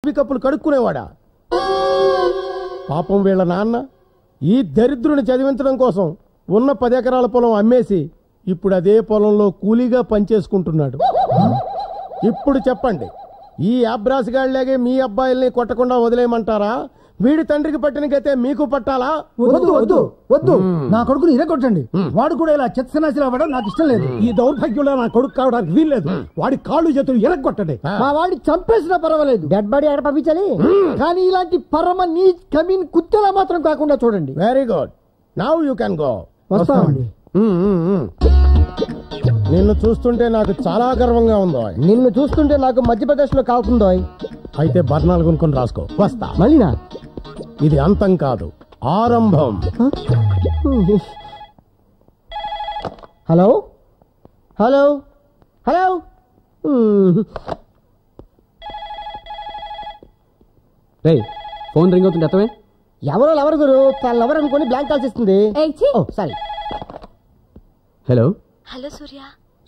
Coffee కప్పులు కడుక్కునేవాడా? పాపం వీళ్ళ నాన్న ఈ దరిద్రుని చదివించడం కోసం ఉన్న 10 ఎకరాల పొలం అమ్మేసి ఇప్పుడు అదే పొలంలో కూలీగా పనిచేసుకుంటున్నాడు. ఇప్పుడు చెప్పండి, ఈ అబ్రాసిగాళ్లాగే మీ అబ్బాయిల్ని కొట్టకుండా వదిలేయమంటారా? వీడి తండ్రికి పట్టిన గతే మీకు పట్టాలా? వద్దు వద్దు వద్దు, నా కొడుకుని ఇరగొట్టండి. వాడు కూడా ఇలా చెత్తనాశిలా అవ్వడం నాకు ఇష్టం లేదు. ఈ దౌర్భాగ్యంలో నా కొడుకు కావడానికి వీల్లేదు. వాడి కాళ్ళు చేతులు ఇరగొట్టండి. మా వాడిని చంపేసినా పర్వాలేదు, డెడ్ బాడీ ఎక్కడ పంపించాలి. కానీ ఇలాంటి పరమ నీ కమీన్ కుత్తెలా మాత్రం కాకుండా చూడండి. Very good, now you can go. వస్తామండి. నిన్ను చూస్తుంటే నాకు చాలా గర్వంగా ఉందో. నిన్ను చూస్తుంటే నాకు మధ్యప్రదేశ్ లో కాకుందో. అయితే బర్ణాలు కొనుక్కొని రాసుకో. వస్తా. మళ్ళీనా? ఇది అంతం కాదు, ఆరంభం. Hello hello hello. Phone ring అవుతుంది అర్థమే. ఎవరు గురు, తను అనుకుని బ్లాంక్ కాల్స్ ఇస్తుంది. సారీ. హలో హలో సూర్య.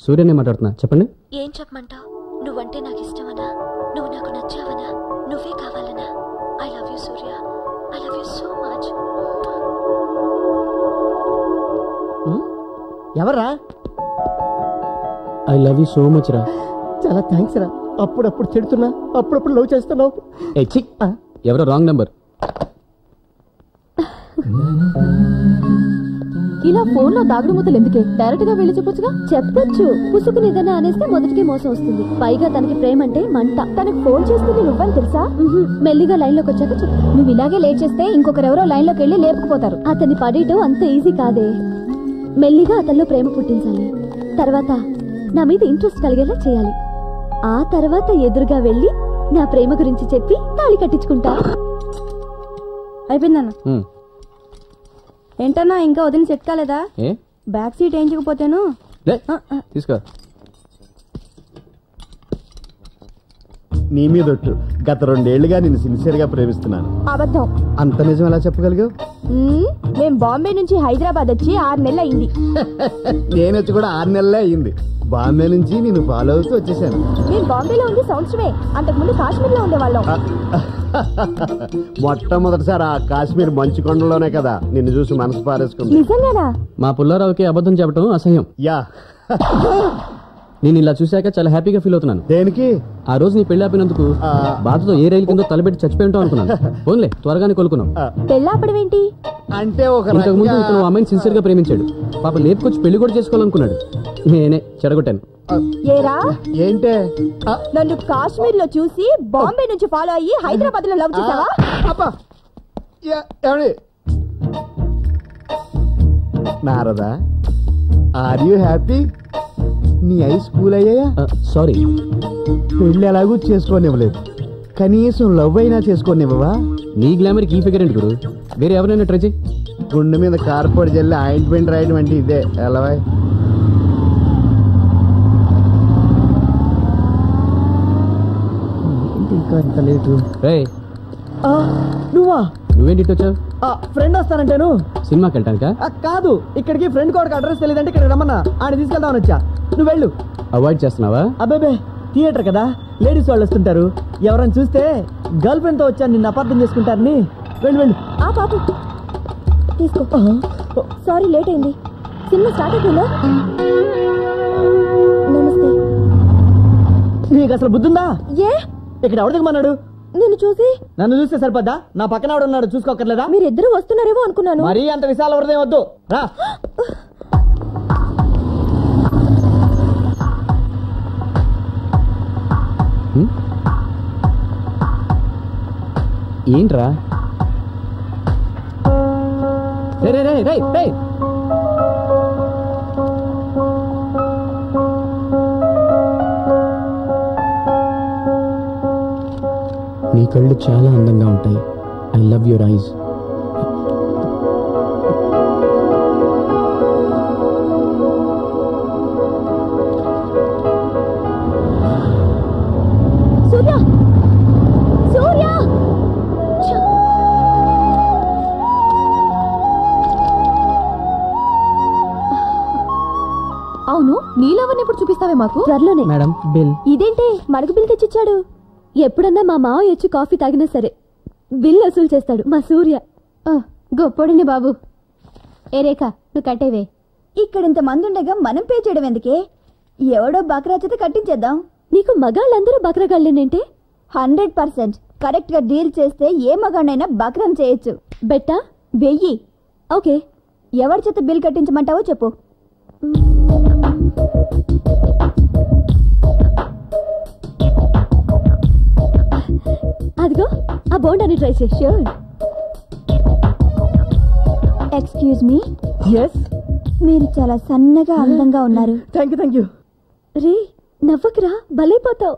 సూర్యనే మాట్లాడుతున్నా, చెప్పండి. ఏం చెప్పమంటావు? నువ్వంటే నాకు ఇష్టమనా? నువ్వు నాకు నచ్చావనా? నువ్వే కావాలనా? I love you Surya, I love you so much. ఎవర్రా? I love you so much రా. చాలా థ్యాంక్స్ రా. అప్పుడప్పుడు తిడుతున్నా, అప్పుడప్పుడు లవ్ చేస్తున్నావు. ఎవరో రాంగ్ నెంబర్. ఇలా ఫోన్ లో దాగుడు మూతలు ఎందుకే? డైరెక్ట్ గా వెళ్ళి చెప్పొచ్చుగా. చెప్పొచ్చు, పుసుకుని ఏదైనా అనేస్తే మొదటికి మోసం వస్తుంది. పైగా తనకి ప్రేమ అంటే మంట. తనకు ఫోన్ చేస్తుంది నువ్వని తెలుసా? మెల్లిగా లైన్ లోకి వచ్చాక చెప్పు. నువ్వు ఇలాగే లేట్ చేస్తే ఇంకొకరెవరో లైన్ లోకి వెళ్ళి లేపుకుపోతారు. అతన్ని పడేయటం అంత ఈజీ కాదే. మెల్లిగా అతనిలో ప్రేమ పుట్టించాలి. తర్వాత నా మీద ఇంట్రెస్ట్ కలిగేలా చేయాలి. ఆ తర్వాత ఎదురుగా వెళ్ళి నా ప్రేమ గురించి చెప్పి తాళి కట్టించుకుంటా. అయిపోయిందన్న. ఏంటన్నా ఇంకా వదిన సెట్ కాలేదా? బ్యాక్ సీట్ వేయించకపోతేను. తీసుకో. నీ మీదొట్టు, గత 2 ఏళ్లుగా నేను సిన్సియర్ గా ప్రేమిస్తున్నాను. అబద్ధం. అంత నిజం ఎలా చెప్పగలిగావు? మేం బాంబే నుంచి హైదరాబాద్ వచ్చి 6 నెలలు అయింది. నేను వచ్చి కూడా 6 నెలలే అయింది. బాంబే నుంచి నేను ఫాలో అవుతూ వచ్చేసాను. మేము బాంబేలో ఉంది సంవత్సరమే. అంతకుముందు కాశ్మీర్ లో ఉండేవాళ్ళం. మొట్టమొదటిసారి ఆ కాశ్మీర్ మంచు కొండలోనే కదా నిన్ను చూసి మనసు పారేసుకుంది. నిజంగానా? మా పుల్లారావుకి అబద్ధం చెప్పడం అసహ్యం. యా. నేను ఇలా చూశాక చాలా హ్యాపీగా ఫీల్ అవుతున్నాను. దేనికి? ఆ రోజు నీ పెళ్లి ఆపినందుకు బాధతో ఏ రైలు కిందో తలబెట్టి చచ్చిపోయి ఉంటావు అనుకున్నాను. పోన్లే, త్వరగానే కోలుకున్నావు. పెళ్ళాపడమేంటి అంటే ఇంతకు ముందు ఇతను అమ్మాయిని సిన్సియర్ గా ప్రేమించాడు. పాప లేపుకొచ్చి పెళ్లి కూడా చేసుకోవాలనుకున్నాడు. నేనే చెడగొట్టాను. ఏరా ఏంటే? నన్ను కాశ్మీర్ లో చూసి బాంబే నుంచి ఫాలో అయ్యి హైదరాబాద్ లో లవ్ చేసావా? Narada, are you happy? నీ ఐ స్కూల్ అయ్యాయా? సారీ, పెళ్లి ఎలాగూ చేసుకోనివ్వలేదు, కనీసం లవ్ అయినా చేసుకోనివ్వవా? నీ గ్లామర్ కి ఈ ఫిగర్ ఏంటి గురు? వేరే ఎవరైనా ట్రై చేయి. గుండె మీద కార్పొడి జల్లి ఆయింట్మెంట్ రాయడం అంటే ఇదే ఎలా? ఇంకా ఇంత లేటు. నువ్వేంటి వచ్చావు? ఫ్రెండ్ వస్తానంటేను. సినిమాకి వెళ్ళటానికా? కాదు, ఇక్కడికి ఫ్రెండ్ కోడికి అడ్రస్ తెలియదంటే ఇక్కడ రమ్మన్నా, ఆయన తీసుకెళ్దామని వచ్చా. నువ్వు వెళ్ళు. అవాయిడ్ చేస్తున్నావా? అబ్బాబే, థియేటర్ కదా, లేడీస్ వాళ్ళు వస్తుంటారు. ఎవరైనా చూస్తే గర్ల్ ఫ్రెండ్ తో వచ్చాను నిన్ను అపార్థం చేసుకుంటారని. వెళ్ళు వెళ్ళు. ఆ పాప తీసుకో. సారీ లేట్ అయింది. సినిమా స్టార్ట్ అవుతుందా? నమస్తే. నీకు అసలు బుద్ధుందా? ఏ ఇక్కడ ఎవరు దిగమన్నాడు? నిన్ను చూసి. నన్ను చూస్తే సరిపోద్దా? నా పక్కన ఆవిడ ఉన్నాడు, చూసుకోకర్లేదా? మీరిద్దరూ వస్తున్నారేమో అనుకున్నాను. మరీ అంత విశాల హృదయం వద్దు, రా. ఏంట్రా? నీ కళ్ళు చాలా అందంగా ఉంటాయి. I love your eyes. Surya, Surya. అవును, నీలవన్నీ ఇప్పుడు చూపిస్తావే మాకు? త్వరలోనే. Madam, bill. ఇదేంటి మడుగు బిల్ తెచ్చిచ్చాడు? ఎప్పుడన్నా మా మావయ్య వచ్చి కాఫీ తాగినా సరే బిల్ వసూలు చేస్తాడు మా సూర్య. గొప్పోడిని బాబు. ఏ రేఖ, నువ్వు కట్టేవే. ఇక్కడ ఇంత మంది ఉండగా మనం పే చేయడం ఎందుకే? ఎవడో బక్రా చేత కట్టించేద్దాం. నీకు మగాళ్ళందరూ బక్రగాళ్ళేనంటే? 100% కరెక్ట్ గా డీల్ చేస్తే ఏ మగాడైనా బక్రం చేయొచ్చు. బెట్టా 1000. ఓకే. ఎవరి చేత బిల్ కట్టించమంటావో చెప్పు. అదిగో ఆ బోండాని ట్రై చేయి. ష్యూర్. Excuse me. ఎస్. మీరు చాలా సన్నగా అందంగా ఉన్నారు. Thank you. రే నవ్వకురా, భలేపోతావు.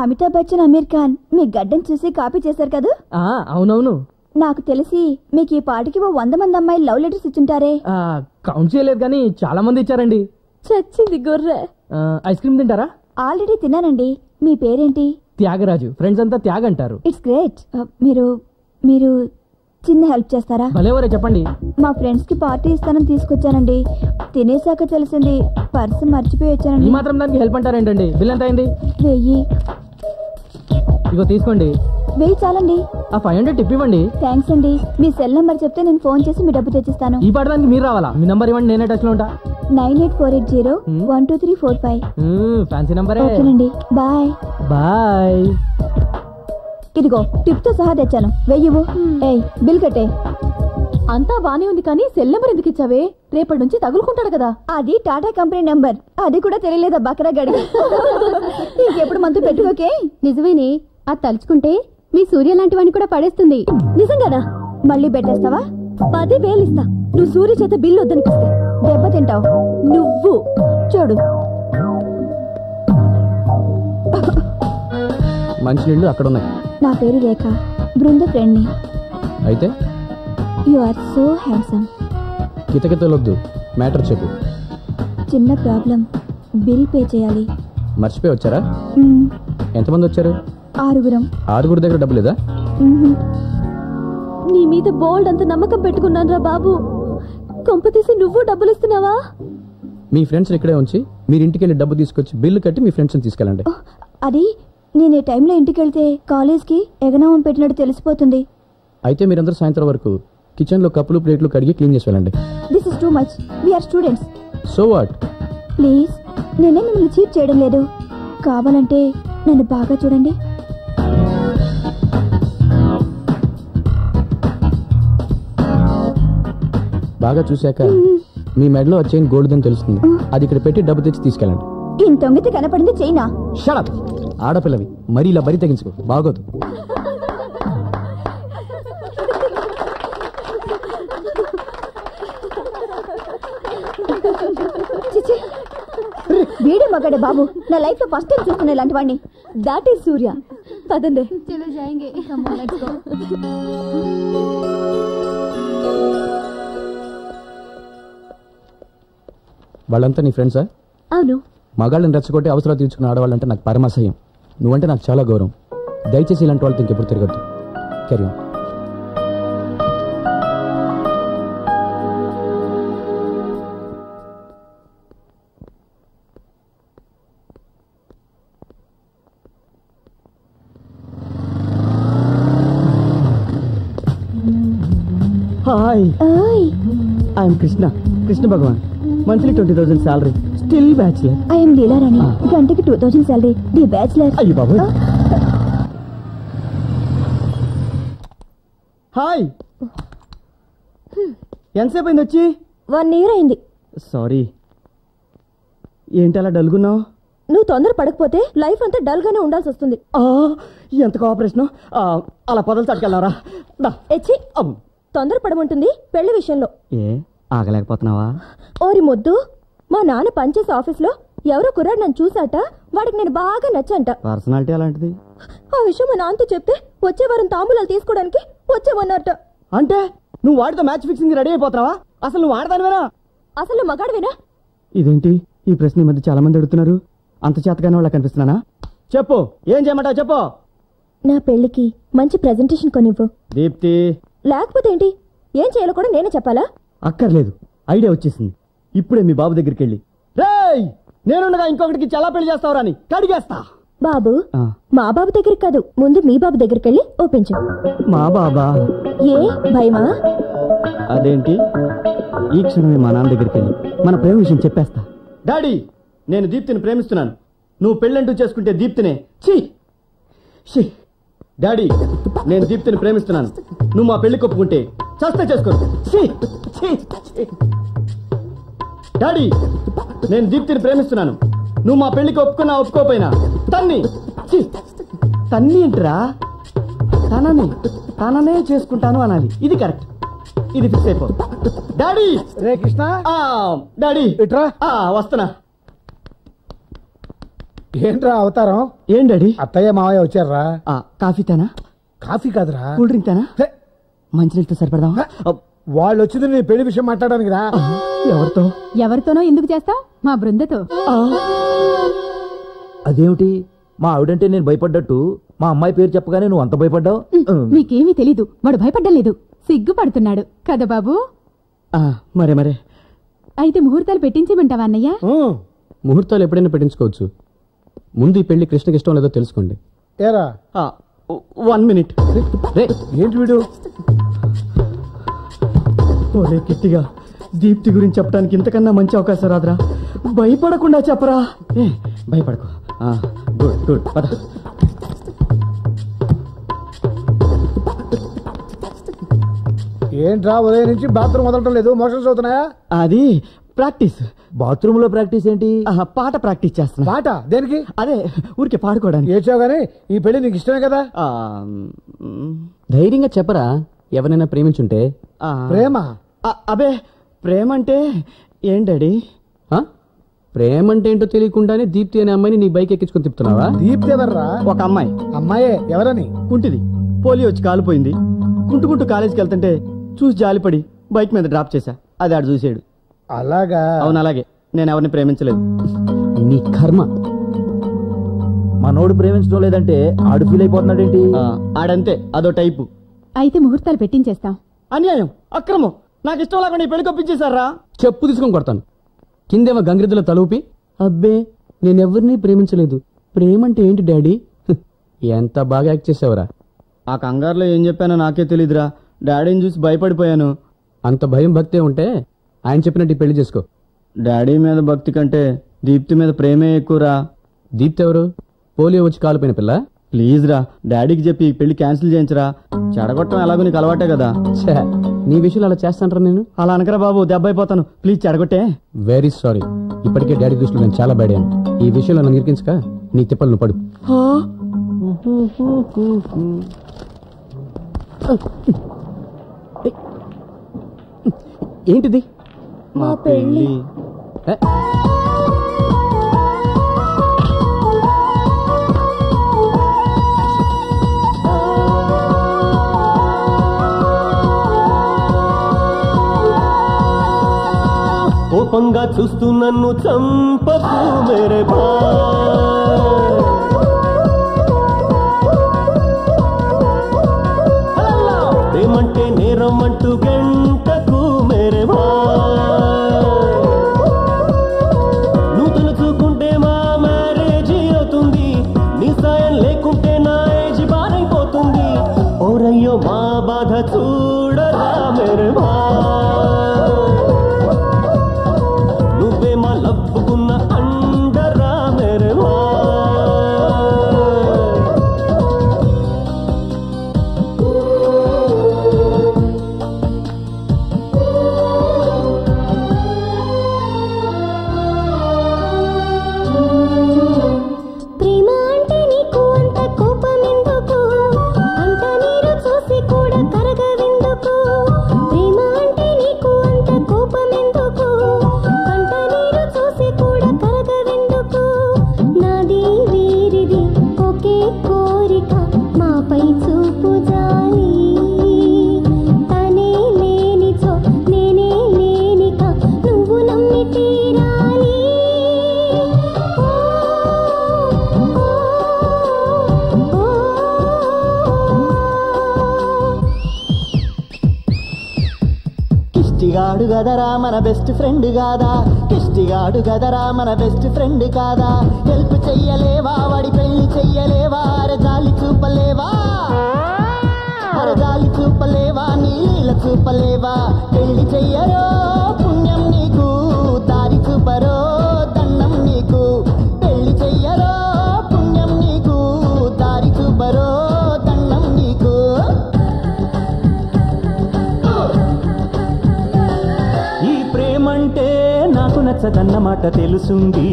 అమితాబ్ బచ్చన్, అమీర్ ఖాన్ మీ గడ్డం చూసి కాపీ చేశారు కదా? అవునవును. నాకు తెలిసి మీకు ఈ పాటికి 100 మంది అమ్మాయిలు లవ్ లెటర్స్ ఇచ్చుంటారే. కౌంట్ చేయలేదు కానీ చాలా మంది ఇచ్చారండి. చచ్చింది గొర్రె. ఐస్ క్రీమ్ తింటారా? ఆల్రెడీ తిన్నానండి. మీ పేరేంటి? త్యాగరాజు. ఫ్రెండ్స్ అంతా త్యాగ్ అంటారు. It's great. మీరు చిన్న హెల్ప్ చేస్తారా? భలేవరే, చెప్పండి. మా ఫ్రెండ్స్ కి పార్టీ ఇస్తానని తీసుకొచ్చానండి. తినేసాక తెలిసింది పర్సు మర్చిపోయి ఈ వచ్చానండి. మాత్రం దానికి హెల్ప్ అంటారేంటండి? బిల్ ఎంత అయింది? 1000. ఇగో తీసుకోండి. 1000 చాలండి. ఆ 500 టిప్ ఇవ్వండి. థ్యాంక్స్ అండి. మీ సెల్ నంబర్ చెప్తే నేను ఫోన్ చేసి మీ డబ్బు తెచ్చిస్తాను. ఈ పాడడానికి మీరు రావాలా? మీ నంబర్ ఇవ్వండి, నేనే టచ్ లో ఉంటా. 9848012345. ఫ్యాన్సీ నంబరే. ఓకేనండి, బాయ్. బాయ్. ఇదిగో టిప్ తో సహా తెచ్చాను. 1000. ఏయ్, బిల్ కట్టే. అంతా బానే ఉంది కానీ సెల్ నెంబర్ ఎందుకు ఇచ్చావే? రేపటి నుంచి తగులుకుంటాడు కదా. అది టాటా కంపెనీ నెంబర్. అది కూడా తెలియలేదా బకరా గడి? ఎప్పుడు మంతు పెట్టుకోకే. నిజమేనే, అది తలుచుకుంటే మీ సూర్య లాంటి వాడిని కూడా పడేస్తుంది. నిజంగానా? మళ్ళీ పెట్టేస్తావా? 10,000 ఇస్తా నువ్వు సూర్య చేత బిల్లు వద్దనిపిస్తే. దెబ్బ తింటావు నువ్వు. చూడు. మంచినీళ్ళు అక్కడ ఉన్నాయి. నా పేరు రేఖ, బృంద ఫ్రెండ్ని. అయితే యు ఆర్ సో హ్యాండ్సమ్. కితకితలొద్దు, మ్యాటర్ చెప్పు. చిన్న ప్రాబ్లం. బిల్ పే చేయాలి. మర్చిపోయి వచ్చారా? మ్మ్. ఎంతమంది వచ్చారు? 6. 6 దగ్గర డబ్బు లేదా? మ్మ్. నీ మీద బోల్డ్ అంత నమ్మకం పెట్టుకున్నాను రా బాబు. కొంపతీసి నువ్వు డబ్బులు ఇస్తున్నావా? మీ ఫ్రెండ్స్ ఇక్కడే ఉంచి మీరు ఇంటికి వెళ్ళి డబ్బు తీసుకొచ్చి బిల్లు కట్టి మీ ఫ్రెండ్స్ని తీసుకెళ్ళండి. అది నేను ఈ టైంలో ఇంటికి వెళ్తే కాలేజ్కి ఎగనామం పెట్టినట్టు తెలిసిపోతుంది. అయితే మీరందరూ సాయంత్రం వరకు కిచెన్లో కప్పులు ప్లేట్లు కడిగి క్లీన్ చేసి వెళ్ళండి. This is too much. We are students. So what? Please, నేనే మిమ్మల్ని చీట్ చేయడం లేదు. కావాలంటే నన్ను బాగా చూడండి. బాగా చూశాక మీ మెడలో ఆ చైన్ గోల్డ్దని తెలుస్తుంది. అది ఇక్కడ పెట్టి డబ్బు తెచ్చి తీసుకెళ్ళండి. ఇంత తొంగితే కనపడింది చైనా. షడప్. ఆడపిల్లవి మరి ఇలా బరి తెగించుకో, బాగోదు. వీడే మగాడే బాబు. నా లైఫ్ లో ఫస్ట్ టైం చూస్తున్నా ఇలాంటి వాడిని. దాట్ ఈస్ సూర్య. పదండి. వాళ్ళంతా నీ ఫ్రెండ్సా? అవును. మగాళ్ళని రెచ్చగొట్టి అవసరాలు తీర్చుకున్న ఆడవాళ్ళంటే నాకు పరమాసహ్యం. నువ్వంటే నాకు చాలా గౌరవం. దయచేసి ఇలాంటి వాళ్ళతో ఇంకెప్పుడు తిరగద్దు. Carry on. Hi, I'm Krishna Bhagavan. Monthly 20,000 salary, still bachelor. I'm Leelarani. గంటకి 2,000 శాలరీ, ది బ్యాచులర్. అయ్యో బాబు. హాయ్, ఎంతసేపు అయింది వచ్చి? 1 year అయింది. సారీ. ఏంటి అలా డల్గున్నావు? నువ్వు తొందర పడకపోతే లైఫ్ అంతా డల్ గానే ఉండాల్సి వస్తుంది. ఎంత కోఆపరేషన్. అలా పొదలు తట్టుకెళ్ళారా? ఎచ్చి, తొందర పడమంటుంది పెళ్లి విషయంలో. ఏ ఆగలేకపోతున్నావా? ఓరి మొద్దు, మా నాన్న పనిచేసే ఆఫీస్ లో ఎవరో కుర్రాడు నన్ను చూసాట. వాడికి నేను బాగా నచ్చంట. పర్సనాలిటీ అలాంటిది. ఆ విషయం మా నాన్నతో చెప్తే వచ్చే వారం తాంబూలాలు తీసుకోవడానికి వచ్చేవన్నట్ట. అంటే నువ్వు వాడితో మ్యాచ్ ఫిక్సింగ్ రెడీ అయిపోతున్నావా? అసలు నువ్వు ఆడదానివేనా? అసలు మగాడివేనా? ఇదేంటి ఈ ప్రశ్న ఈ మధ్య చాలా మంది అడుగుతున్నారు. అంత చేతగానే వాళ్ళ కనిపిస్తున్నానా? చెప్పు, ఏం చేయమంటావు చెప్పు. నా పెళ్లికి మంచి ప్రెజెంటేషన్ కొనివ్వు. దీప్తి. లేకపోతే ఏంటి? ఏం చేయాలో కూడా నేనే చెప్పాలా? అక్కర్లేదు, ఐడియా వచ్చేసింది. ఇప్పుడే మీ బాబు దగ్గరికి వెళ్ళి, రేయ్ నేనుండగా ఇంకొకటికి చాలా పెళ్లి చేస్తావురా అని కడిగేస్తా. బాబు, మా బాబు దగ్గరికి కాదు, ముందు మీ బాబు దగ్గరికి వెళ్ళి ఒప్పించు. మా బాబా? ఏ భయమా? అదేంటి, ఈ క్షణమే మా నాన్న దగ్గరికి వెళ్ళి మన ప్రేమ విషయం చెప్పేస్తా. డాడీ, నేను దీప్తిని ప్రేమిస్తున్నాను. నువ్వు పెళ్ళంటూ చేసుకుంటే దీప్తినే. ఛీ! డాడీ, నేను దీప్తిని ప్రేమిస్తున్నాను. నువ్వు మా పెళ్లి కొప్పుకుంటే చస్తే చేసుకో. డాడీ, నేను దీప్తిని ప్రేమిస్తున్నాను. నువ్వు మా పెళ్లికి ఒప్పుకున్నా ఒప్పుకోపోయినా తన్ని. తన్ని ఏంట్రా? తననే చేసుకుంటాను అనాలి. ఇది కరెక్ట్, ఇది ఫిక్స్ అయిపో. డాడీ! రే కృష్ణ, డాడీ ఇట్రా. వస్తున్నా. ఏంట్రా అవతారం? ఏం డాడీ? అత్తయ్య మావయ్య వచ్చారా? కాఫీ తానా? కాఫీ కాదురా, కూల్ డ్రింక్ తానా? మంచినీళ్ళతో సరిపడదామా? వాళ్ళు వచ్చింది నీ పెళ్లి విషయం మాట్లాడడానికి రా. ఎవరితో? ఎవరితోనో ఎందుకు చేస్తావు? మా బృందతో. అదేమిటి, మా ఆవిడంటే నేను భయపడ్డట్టు మా అమ్మాయి పేరు చెప్పగానే నువ్వు అంత భయపడ్డావు? మీకేమీ తెలీదు, వాడు భయపడ్డం లేదు, సిగ్గుపడుతున్నాడు కదా బాబు. మరే అయితే ముహూర్తాలు పెట్టించమంటావా అన్నయ్య? ముహూర్తాలు ఎప్పుడైనా పెట్టించుకోవచ్చు. ముందు ఈ పెళ్లి కృష్ణకి ఇష్టం లేదో తెలుసుకోండి. ఏరా 1 minute. రే, ఏంటి వీడు? ఒరే కిట్టిగా, దీప్తి గురించి చెప్పడానికి ఇంతకన్నా మంచి అవకాశం రాదురా. భయపడకుండా చెప్పరా. భయపడకు. గుడ్ పద. ఏంట్రా ఉదయం నుంచి బాత్రూమ్ వదలటం లేదు, మోషన్స్ అవుతున్నాయా? అది ప్రాక్టీస్. బాత్రూమ్ లో ప్రాక్టీస్ ఏంటి? పాట ప్రాక్టీస్ చేస్తున్నా. పాట దేనికి? అదే ఊరికే పాడుకోవడానికి. ఏడ్చావు గానీ ఈ పెళ్లి నీకు ఇష్టమే కదా? ధైర్యంగా చెప్పరా, ఎవరైనా ప్రేమించుంటే. ప్రేమ? అబే, ప్రేమ అంటే ఏంటడి? ప్రేమ అంటే ఏంటో తెలియకుండానే దీప్తి అనే అమ్మాయిని నీ బైక్ ఎక్కించుకొని తిప్పుతున్నావా? దీప్తి ఎవర్రా? ఒక అమ్మాయి. అమ్మాయే? ఎవరని? కుంటిది, పోలియో వచ్చి కాలిపోయింది. కుంటుకుంటూ కాలేజీకి వెళ్తుంటే చూసి జాలిపడి బైక్ మీద డ్రాప్ చేశా. అది ఆడు చూసాడు. అలాగా? అవును, అలాగే. నేను ఎవరిని ప్రేమించలేదు. నీ కర్మ. మనోడు ప్రేమించడం లేదంటే ఆడు ఫీల్ అయిపోతున్నాడేంటి? ఆడంతే, అదో టైపు. అయితే ముహూర్తాలు పెట్టించేస్తాం. అన్యాయం, అక్రమం. నాకు ఇష్టం లేకుండా పెళ్లి కొప్పించేశారా? చెప్పు తీసుకొని కొడతాను. కిందేమో గంగిరెద్దులో తలూపి, అబ్బే నేనెవరిని ప్రేమించలేదు, ప్రేమంటే ఏంటి డాడీ, ఎంత బాగా యాక్ట్ చేసావురా. ఆ కంగారులో ఏం చెప్పానో నాకే తెలీదురా. డాడీని చూసి భయపడిపోయాను. అంత భయం భక్తే ఉంటే ఆయన చెప్పినట్టు పెళ్లి చేసుకో. డాడీ మీద భక్తి కంటే దీప్తి మీద ప్రేమే ఎక్కువరా. దీప్తి ఎవరు? పోలియో వచ్చి కాలిపోయిన పిల్ల. ప్లీజ్ రా, డాడీకి చెప్పి పెళ్లి క్యాన్సిల్ చేయించరా. చెడగొట్టడం ఎలాగో నీకు అలవాటే కదా. నీ విషయంలో అలా చేస్తాంటారా? నేను అలా అనకరా బాబు, దెబ్బ అయిపోతాను. ప్లీజ్ చెడగొట్టే. Very sorry. ఇప్పటికే డాడీ దృష్టిలో నేను చాలా బ్యాడ్ అయ్యాను. ఈ విషయంలో నన్ను ఇరికించక నీ తిప్పలు నువ్వు పడు. ఏంటిది? మా పెళ్లి. కోపంగా చూస్తూ నన్ను చంపకు మేరే ప్రేమంటే నేరం అంటూ గంటకు మేరే నువ్వు తలుచుకుంటే మా మ్యారేజ్ అవుతుంది, నీ సాయం లేకుంటే నా ఏజ్ బారైపోతుంది. ఓరయ్యో మా బాధ చూడరా మేరే నువ్వే మా లవ్వుకున్న అండరా మేరే ప్రేమ అంటే నీకు అంత కోపం ఎందుకు? అంత నీరు చూసి కూడా కరగవింది కిష్టిగాడు గదరా మన బెస్ట్ ఫ్రెండ్ కాదా, కిష్టిగాడు గదరా మన బెస్ట్ ఫ్రెండ్ కాదా, హెల్ప్ చెయ్యలేవా వాడి పెళ్లి చెయ్యలేవా, అరే జాలి చూపలేవా, అరే జాలి చూపలేవా, నీళ్ళ చూపలేవా, పెళ్లి చెయ్యరో పుణ్యం నీకు, దారి చూపరో దండం నీకు, పెళ్లి చెయ్యరో పుణ్యం నీకు, దారి చూపరో దండం నీకు. ఈ ప్రేమంటే నాకు నచ్చదన్నమాట తెలుసుంది,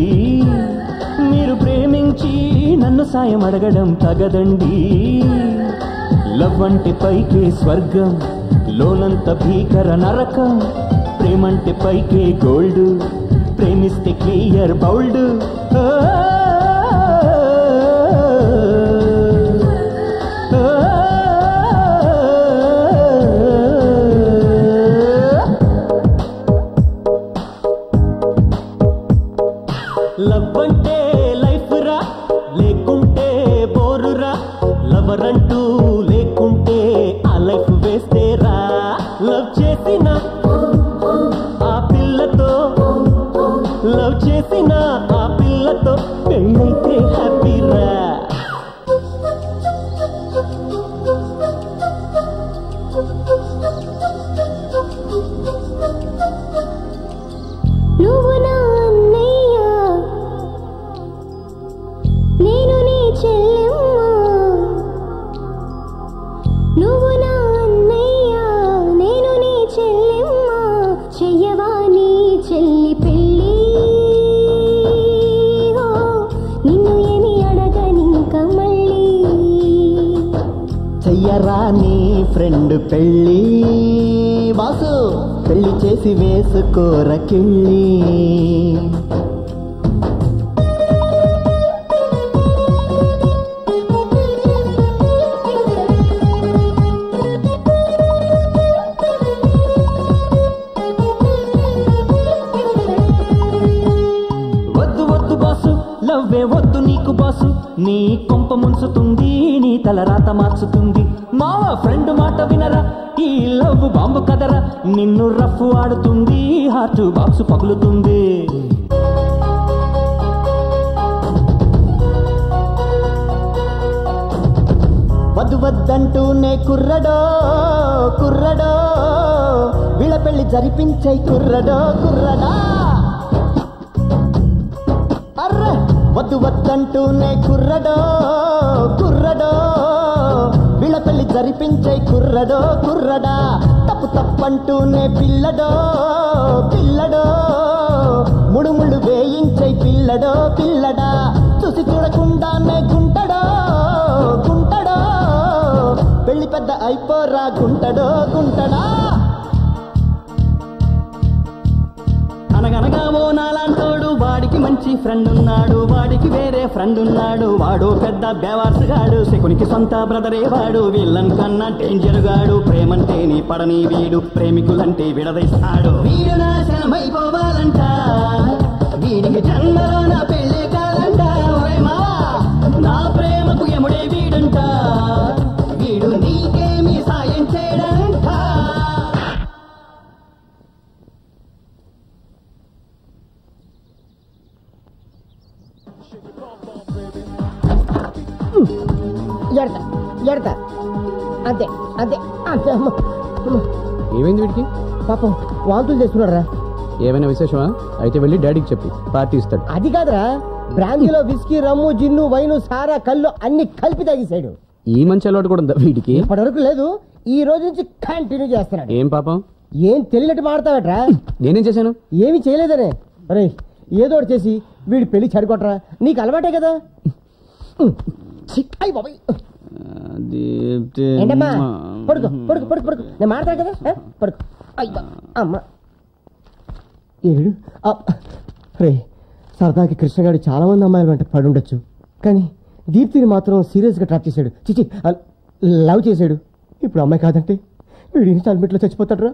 మీరు ప్రేమించి నన్ను సాయం అడగడం తగదండి. లవ్ అంటే పైకే స్వర్గం, లోనంత భీకర నరకం, ప్రేమంటే పైకే గోల్డ్, ప్రేమిస్తే క్లియర్ బౌల్డ్. లవ్ అంటే లైఫ్ రా, లేకుంటే బోరురా, లవర్ అంటూ లేకుంటే ఆ లైఫ్ వేస్తే రా. లవ్ చేసిన ఆ పిల్లతో, లవ్ చేసిన ఆ పిల్లతో పెళ్ళైతే హ్యాపీ రా. నువ్వు నా అన్నయ్య, నేను నీ చెల్లెమ్మ, నువ్వు నా అన్నయ్య, నేను నీ చెల్లెమ్మ, చెయ్యవా నీ చెల్లి పెళ్ళి, నిన్ను ఏమి అడగనింక మళ్ళీ, చెయ్యరా నీ ఫ్రెండ్ పెళ్ళి, బాసు పెళ్లి చేసి వేసుకోర కిళ్ళి. వద్దు వద్దు బాసు, లవ్వే వద్దు నీకు బాసు, నీ కొంప ముంచుతుంది, నీ తలరాత మార్చుతుంది. మావ ఫ్రెండ్ మాట వినరా, ఈ లవ్ బాంబు కదరా, నిన్ను రఫ్ ఆడుతుంది, హార్ట్ బాక్స్ పగులుతుంది. వద్దు వద్దంటూనే కుర్రడో కుర్రడో, వీళ్ళ పెళ్లి జరిపించే కుర్రడో కుర్రడా, అర్రే వద్దు వద్దంటూనే కుర్రడో కుర్రడో, వీళ్ళ పెళ్లి జరిపించే కుర్రడో కుర్రడా, తప్పు తప్పంటూనే పిల్లడో పిల్లడో, ముడుముళ్ళు వేయించే పిల్లడో పిల్లడా, చూసి చూడకుండానే గుంటడో గుంటడో, పెళ్లి పెద్ద అయిపోరా గుంటడో గుంటడా. అనగనగా ఓ నాలాంటోడు, వాడికి మంచి ఫ్రెండ్ ఉన్నాడు, వాడికి వేరే ఫ్రెండ్ ఉన్నాడు, వాడు పెద్ద బేవార్సుగాడు, శకునికి సొంత బ్రదరే వాడు, వీళ్ళన్ కన్నా డేంజర్ గాడు, ప్రేమంటే నీ పడని వీడు, ప్రేమికులంటే విడదీస్తాడు. వీడు నాశనమైపోవాలంట, వీడికి జన్మలో నా పెళ్ళే కాదంట, ఓయ్ మావా నా ప్రేమకు ఎముడే వీడంట, వీడు నీకేమి సాయం చేయడంట. ఎడతా ఎడతా, అంతే అంతే అంతే. అమ్మ, అమ్మ. ఏమైంది వీడికి? పాపం వాంతులు చేస్తున్నాడు రా. ఏమైనా విశేషమా? అయితే వెళ్ళి డాడీకి చెప్పు, పార్టీ ఇస్తాడు. అది కాదురా, బ్రాందీలో విస్కీ రమ్ము జిన్ను వైను సారా కళ్ళు అన్ని కలిపి తాగేశాడు. ఈ మంచి అలవాటు కూడా ఉందా వీడికి? ఇప్పటివరకు లేదు, ఈ రోజు నుంచి కంటిన్యూ చేస్తున్నాడు. ఏం పాపం? ఏం తెలియనట్టు మాడతావట్రా? నేనేం చేశాను? ఏమి చేయలేదనే. అరే ఏదో ఒకటి చేసి వీడి పెళ్లి చెడగొట్టరా, నీకు అలవాటే కదా. అయ్ బాబాయ్, ఏంటమ్మా పడుకో పడుకో పడుకో పడుకో, నేను మాడతాను కదా, పడుకో. అయ్యా అమ్మ ఏడు. రే సరదాకి కృష్ణగాడు చాలా మంది అమ్మాయిల వెంట పడి ఉండొచ్చు, కానీ దీప్తిని మాత్రం సీరియస్గా ట్రాప్ చేశాడు, చిచి లవ్ చేశాడు. ఇప్పుడు అమ్మాయి కాదంటే వీడి ఇన్స్టాల్మెంట్లో చచ్చిపోతాడు రా.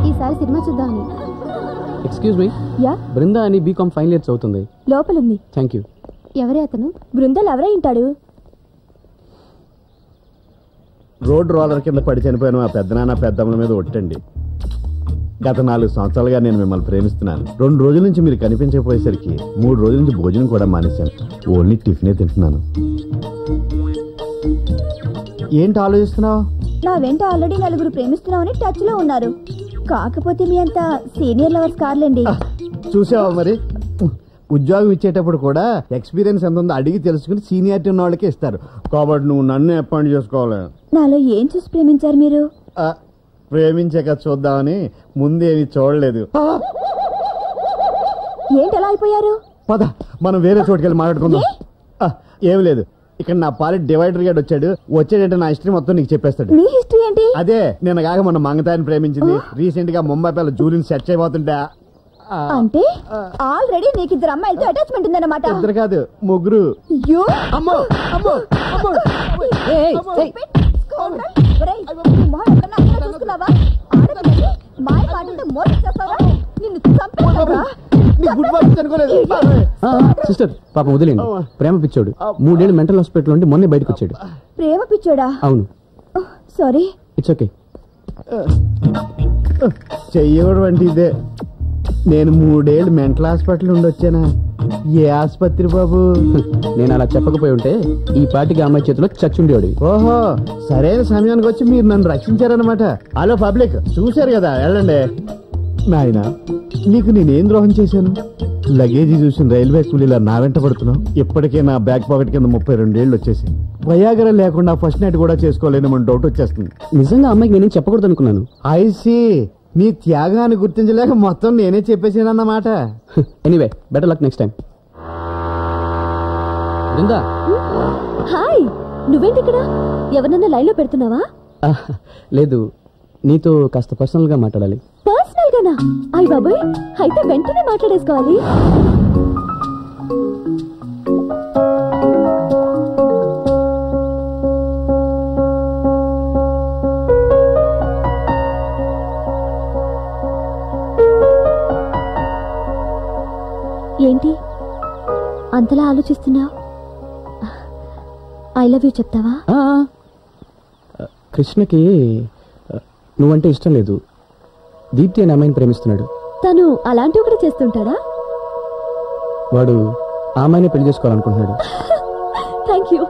ఈసారి సినిమా చూద్దామని. ఎక్స్క్యూజ్ మీ, యా బృందా అని బీకామ్ ఫైనల్ ఇయర్స్ అవుతుంది. లోపలుంది. Thank you. ఎవరే అతను? బృందాలు ఎవరై ఉంటాడు? రోడ్ రోలర్ కింద పడి చనిపోయిన మా పెద్దనాన్న పెద్దమ్మల మీద ఒట్టండి. గత 4 సంవత్సరాలుగా నేను మిమ్మల్ని ప్రేమిస్తున్నాను. 2 రోజుల నుంచి మీరు కనిపించకపోయేసరికి 3 రోజుల నుంచి భోజనం కూడా మానేశాను. ఓన్లీ టిఫినే తింటున్నాను. ఏంటి ఆలోచిస్తున్నావు? నా వెంట ఆల్రెడీ 4 ప్రేమిస్తున్నామని టచ్ లో ఉన్నారు. కాకపోతే మీ అంత సీనియర్ లవర్స్ కార్లేండి. చూసావా మరి, ఉద్యోగం ఇచ్చేటప్పుడు కూడా ఎక్స్పీరియన్స్ ఎంత ఉందో అడిగి తెలుసుకుని సీనియారిటీ ఉన్న వాళ్ళకే ఇస్తారు. కాబట్టి నువ్వు నన్ను అపాయింట్ చేసుకోవాలి. నాలో ఏం చూసి ప్రేమించారు మీరు? ప్రేమించాక చూద్దామని ముందేమి చూడలేదు. ఏంటి ఎలా అయిపోయారు? పద మనం వేరే చోటుకెళ్ళి మాట్లాడుకుందాం. ఏమి లేదు, ఇక్కడ నా పాలిట్ డివైడర్ గాడు వచ్చాడంటే నా హిస్టరీ మొత్తం నీకు చెప్పేస్తాడు. నీ హిస్టరీ ఏంటి? అదే నేను కాక మన మంగతాయిని ప్రేమించింది. రీసెంట్ గా ముంబై పిల్లలు జూలిని సెట్ అయిపోతుంటా. అంటే ఆల్రెడీ నీకు 2 అమ్మాయిలతో అటాచ్మెంట్ ఉందన్నమాట. 2 కాదు 3. అమ్మో అమ్మో అమ్మో. సిస్టర్ పాప వదిలేండి, ప్రేమ పిచ్చోడు. 3 ఏళ్ళు మెంటల్ హాస్పిటల్ నుండి మొన్నే బయటకు వచ్చాడు. ప్రేమ పిచ్చోడా? అవును. సారీ. It's okay. చెయ్యకూడదు అంటే ఇదే. నేను 3 ఏళ్ళు మెంటల్ హాస్పిటల్ నుండి వచ్చానా? ఏ ఆసుపత్రి బాబు? నేను అలా చెప్పకపోయి ఉంటే ఈ పాటికి అమ్మాయి చేతిలో చచ్చుండేవాడు. ఓహో, సరైన సమయానికి వచ్చి మీరు నన్ను రక్షించారనమాట. హలో పబ్లిక్, చూశారు కదా, వెళ్ళండి. నాయనా, నీకు నేనేం ద్రోహం చేశాను? లగేజీ చూసిన రైల్వే కూలీలా నా వెంట పడుతున్నావు. ఇప్పటికే నా బ్యాక్ పాకెట్ కింద 32 ఏళ్ళు వచ్చేసి వయాగర లేకుండా ఫస్ట్ నైట్ కూడా చేసుకోలేని డౌట్ వచ్చేస్తుంది. నిజంగా అమ్మాయికి నేనేం చెప్పకూడదు అనుకున్నాను. ఐసీ, నీ త్యాగాన్ని గుర్తించలేక మొత్తం నేనే చెప్పేసానన్నమాట. Anyway, better luck next time. Brinda. Hi, నువ్వేంటి ఇక్కడ? ఎవరన్నా లైన్ లో పెడుతున్నావా? లేదు, నీతో కాస్త పర్సనల్ గా మాట్లాడాలి. పర్సనల్ గానా? అయ్ బాబాయ్, అయితే వెంటనే మాట్లాడేసుకోవాలి. ఏంటి అంతలా ఆలోచిస్తున్నావు? ఐ లవ్ యూ చెప్తావా? కృష్ణకి నువ్వంటే ఇష్టం లేదు. దీప్తి అనే అమ్మాయిని ప్రేమిస్తున్నాడు. తను అలాంటివి కూడా చేస్తుంటాడా? వాడు ఆ అమ్మాయిని పెళ్లి చేసుకోవాలనుకుంటున్నాడు. Thank you.